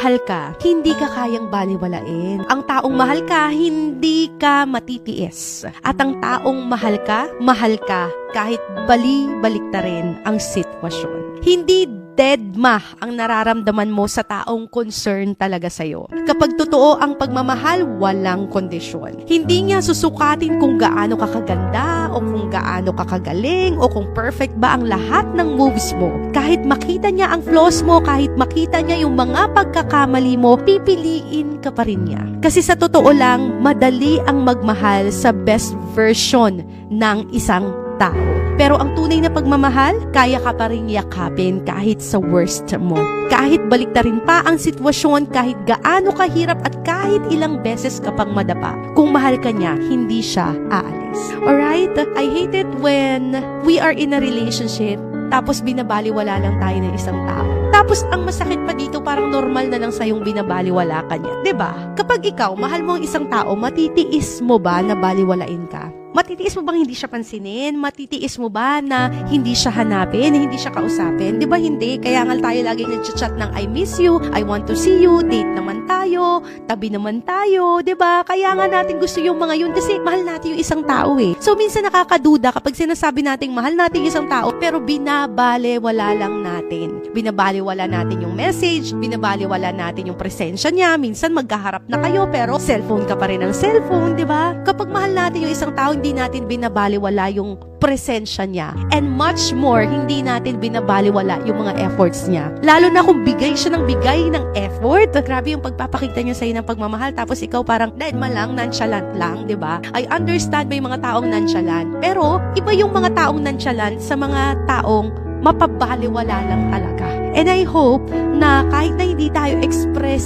mahal ka, hindi ka kayang baliwalain. Ang taong mahal ka, hindi ka matitiis. At ang taong mahal ka kahit bali-baliktarin ang sitwasyon. Hindi deadma ang nararamdaman mo sa taong concern talaga sa'yo. Kapag totoo ang pagmamahal, walang kondisyon. Hindi niya susukatin kung gaano ka kaganda o kung gaano ka kagaling o kung perfect ba ang lahat ng moves mo. Kahit makita niya ang flaws mo, kahit makita niya yung mga pagkakamali mo, pipiliin ka pa rin niya. Kasi sa totoo lang, madali ang magmahal sa best version ng isang tao. Pero ang tunay na pagmamahal, kaya ka pa rin yakapin kahit sa worst mo. Kahit baliktarin pa ang sitwasyon, kahit gaano kahirap at kahit ilang beses ka pang madapa. Kung mahal ka niya, hindi siya aalis. Alright? I hate it when we are in a relationship tapos binabaliwala lang tayo ng isang tao. Tapos ang masakit pa dito, parang normal na lang sa'yong binabaliwala ka niya. 'Di ba? Kapag ikaw, mahal mo ang isang tao, matitiis mo ba na baliwalain ka? Matitiis mo bang hindi siya pansinin? Matitiis mo ba na hindi siya hanapin, hindi siya kausapin? Di ba hindi? Kaya nga tayo laging nag-chat ng I miss you, I want to see you, date naman tayo, tabi naman tayo, di ba? Kaya nga natin gusto yung mga yun kasi mahal natin yung isang tao eh. So minsan nakakaduda kapag sinasabi natin mahal natin yung isang tao pero binabaliwala lang natin. Binabaliwala natin yung message, binabaliwala natin yung presensya niya. Minsan magkaharap na kayo pero cellphone ka pa rin ng cellphone, di ba? Kapag mahal natin yung isang tao, hindi natin binabaliwala yung presensya niya. And much more, hindi natin binabaliwala yung mga efforts niya. Lalo na kung bigay siya ng bigay ng effort. Grabe yung pagpapakita niya sa'yo ng pagmamahal. Tapos ikaw parang, deadma lang, nonchalant lang, di ba? I understand may mga taong nonchalant. Pero, iba yung mga taong nonchalant sa mga taong mapabaliwala lang talaga. And I hope na kahit na hindi tayo express